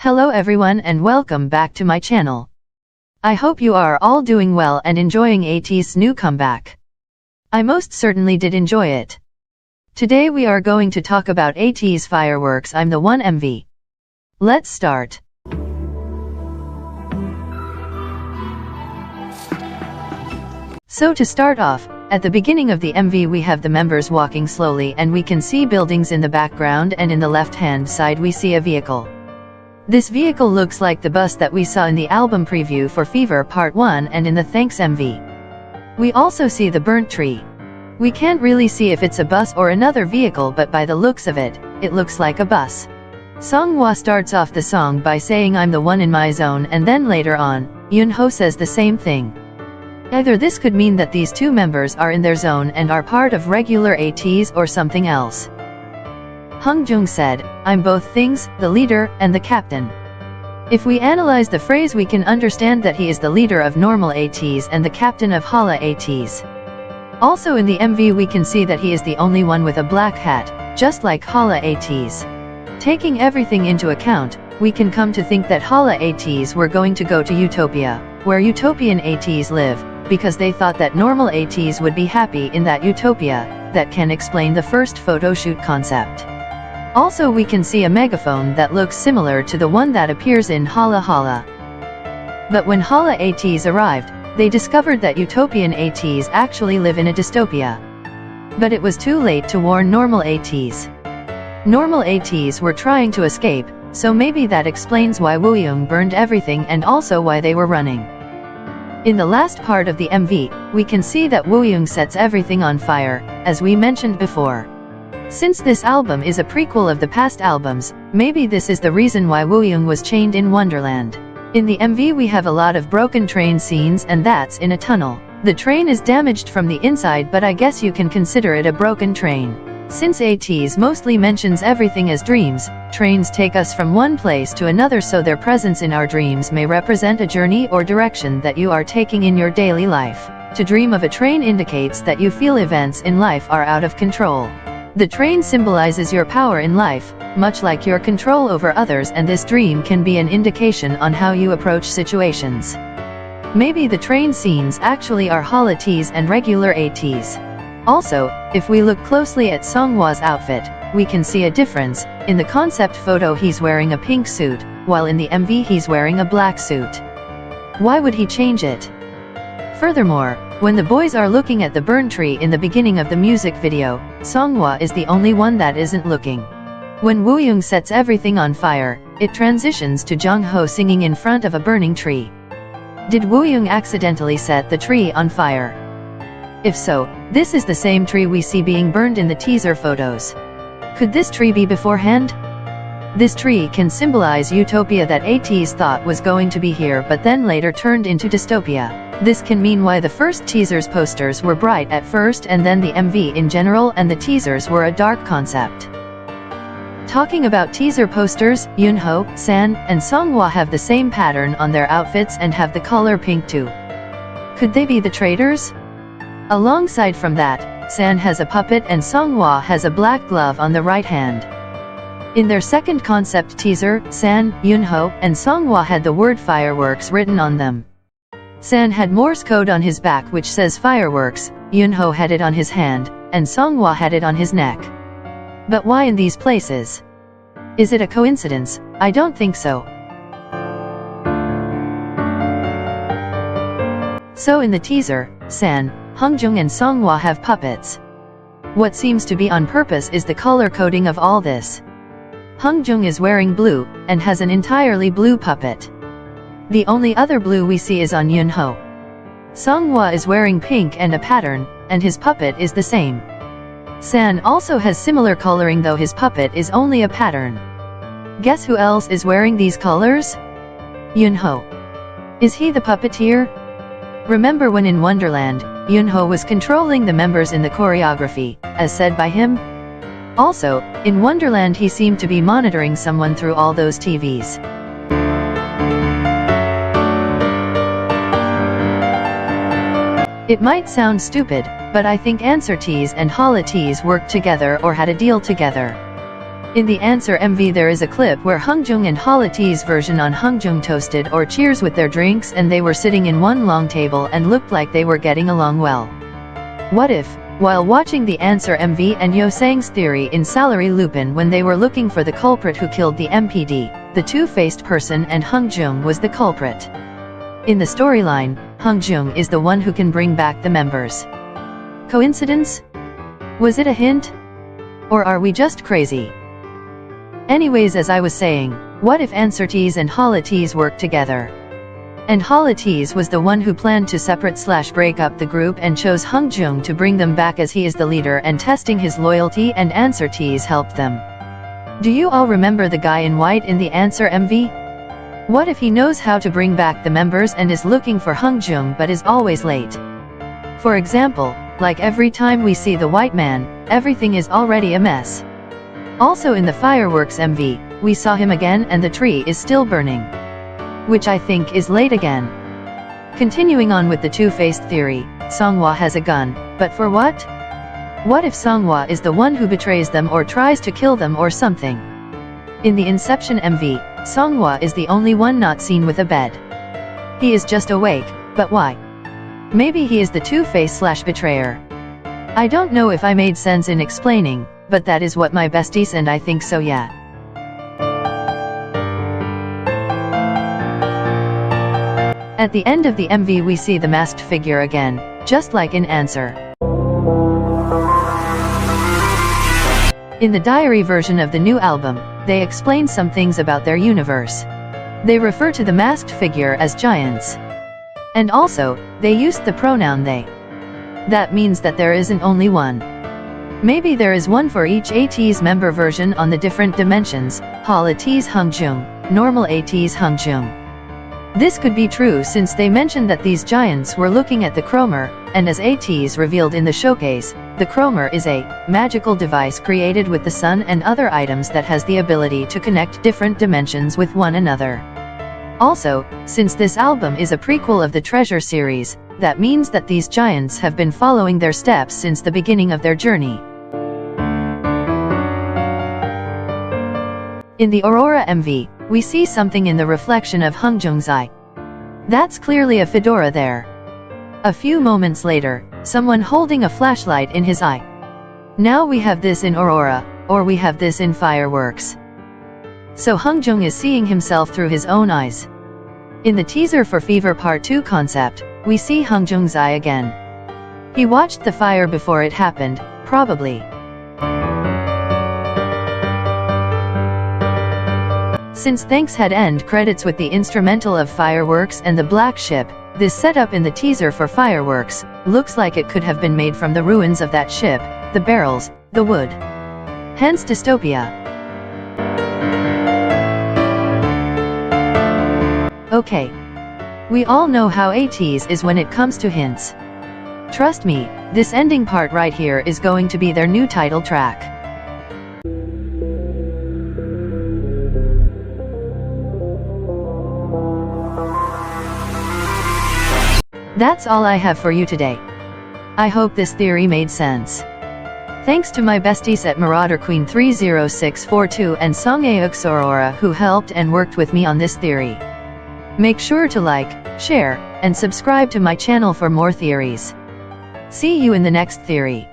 Hello everyone and welcome back to my channel. I hope you are all doing well and enjoying ATEEZ's new comeback. I most certainly did enjoy it. Today we are going to talk about ATEEZ Fireworks I'm the One MV. Let's start. So to start off, at the beginning of the MV we have the members walking slowly and we can see buildings in the background, and in the left hand side we see a vehicle. This vehicle looks like the bus that we saw in the album preview for Fever Part 1 and in the Thanks MV. We also see the burnt tree. We can't really see if it's a bus or another vehicle, but by the looks of it, it looks like a bus. Songhwa starts off the song by saying I'm the one in my zone, and then later on, Yunho says the same thing. Either this could mean that these two members are in their zone and are part of regular ATEEZ or something else. Hungjung said, I'm both things, the leader, and the captain. If we analyze the phrase we can understand that he is the leader of normal ATEEZ and the captain of Hala ATEEZ. Also in the MV we can see that he is the only one with a black hat, just like Hala ATEEZ. Taking everything into account, we can come to think that Hala ATEEZ were going to go to Utopia, where Utopian ATEEZ live, because they thought that normal ATEEZ would be happy in that Utopia. That can explain the first photoshoot concept. Also we can see a megaphone that looks similar to the one that appears in Hala Hala. But when Hala ATEEZ arrived, they discovered that Utopian ATEEZ actually live in a dystopia. But it was too late to warn normal ATEEZ. Normal ATEEZ were trying to escape, so maybe that explains why Wooyoung burned everything and also why they were running. In the last part of the MV, we can see that Wooyoung sets everything on fire, as we mentioned before. Since this album is a prequel of the past albums, maybe this is the reason why Wooyoung was chained in Wonderland. In the MV we have a lot of broken train scenes, and that's in a tunnel. The train is damaged from the inside, but I guess you can consider it a broken train. Since ATEEZ mostly mentions everything as dreams, trains take us from one place to another, so their presence in our dreams may represent a journey or direction that you are taking in your daily life. To dream of a train indicates that you feel events in life are out of control. The train symbolizes your power in life, much like your control over others, and this dream can be an indication on how you approach situations. Maybe the train scenes actually are Hala ATEEZ and regular ATEEZ. Also, if we look closely at Songhwa's outfit, we can see a difference. In the concept photo he's wearing a pink suit, while in the MV he's wearing a black suit. Why would he change it? Furthermore, when the boys are looking at the burn tree in the beginning of the music video, Songhwa is the only one that isn't looking. When Wooyoung sets everything on fire, it transitions to Jongho singing in front of a burning tree. Did Wooyoung accidentally set the tree on fire? If so, this is the same tree we see being burned in the teaser photos. Could this tree be beforehand? This tree can symbolize Utopia that ATEEZ thought was going to be here but then later turned into dystopia. This can mean why the first teaser's posters were bright at first and then the MV in general and the teasers were a dark concept. Talking about teaser posters, Yunho, San, and Songhwa have the same pattern on their outfits and have the color pink too. Could they be the traitors? Alongside from that, San has a puppet and Songhwa has a black glove on the right hand. In their second concept teaser, San, Yunho, and Songhwa had the word fireworks written on them. San had Morse code on his back which says fireworks, Yunho had it on his hand, and Songhwa had it on his neck. But why in these places? Is it a coincidence? I don't think so. So in the teaser, San, Hungjung and Songhwa have puppets. What seems to be on purpose is the color coding of all this. Hungjung is wearing blue, and has an entirely blue puppet. The only other blue we see is on Yunho. Songhwa is wearing pink and a pattern, and his puppet is the same. San also has similar coloring though his puppet is only a pattern. Guess who else is wearing these colors? Yunho. Is he the puppeteer? Remember when in Wonderland, Yunho was controlling the members in the choreography, as said by him? Also, in Wonderland he seemed to be monitoring someone through all those TVs. It might sound stupid, but I think ATEEZ and Hala ATEEZ worked together or had a deal together. In the answer MV there is a clip where Hungjung and Hala ATEEZ version on Hungjung toasted or cheers with their drinks and they were sitting in one long table and looked like they were getting along well. What if, while watching the answer MV and Yo Sang's theory in Salary Lupin when they were looking for the culprit who killed the MPD, the two-faced person and Hungjung was the culprit? In the storyline, Hungjung is the one who can bring back the members. Coincidence? Was it a hint? Or are we just crazy? Anyways, as I was saying, what if answer ATEEZ and Hala ATEEZ worked together? And Hala ATEEZ was the one who planned to separate/break up the group and chose Hungjung to bring them back as he is the leader and testing his loyalty, and answer ATEEZ helped them. Do you all remember the guy in white in the answer MV? What if he knows how to bring back the members and is looking for Hungjung but is always late? For example, like every time we see the white man, everything is already a mess. Also in the fireworks MV, we saw him again and the tree is still burning. Which I think is late again. Continuing on with the two-faced theory, Songhwa has a gun, but for what? What if Songhwa is the one who betrays them or tries to kill them or something? In the Inception MV, Songhwa is the only one not seen with a bed. He is just awake, but why? Maybe he is the two-face/betrayer. I don't know if I made sense in explaining, but that is what my besties and I think so, yeah. At the end of the MV we see the masked figure again, just like in answer. In the diary version of the new album, they explain some things about their universe. They refer to the masked figure as giants. And also, they used the pronoun they. That means that there isn't only one. Maybe there is one for each ATEEZ member version on the different dimensions, Hala ATEEZ Hungjung, normal ATEEZ Hungjung. This could be true since they mentioned that these giants were looking at the chromer, and as ATEEZ revealed in the showcase, the chromer is a magical device created with the sun and other items that has the ability to connect different dimensions with one another. Also, since this album is a prequel of the Treasure series, that means that these giants have been following their steps since the beginning of their journey. In the Aurora MV, we see something in the reflection of Hungjung's eye. That's clearly a fedora there. A few moments later, someone holding a flashlight in his eye. Now we have this in Aurora, or we have this in fireworks. So Hungjung is seeing himself through his own eyes. In the teaser for Fever Part 2 concept, we see Hungjung's eye again. He watched the fire before it happened, probably. Since Thanks had end credits with the instrumental of Fireworks and the Black Ship, this setup in the teaser for Fireworks looks like it could have been made from the ruins of that ship, the barrels, the wood. Hence dystopia. Okay. We all know how ATEEZ is when it comes to hints. Trust me, this ending part right here is going to be their new title track. That's all I have for you today. I hope this theory made sense. Thanks to my besties at Marauder Queen 30642 and Songaeuk Aurora who helped and worked with me on this theory. Make sure to like, share, and subscribe to my channel for more theories. See you in the next theory.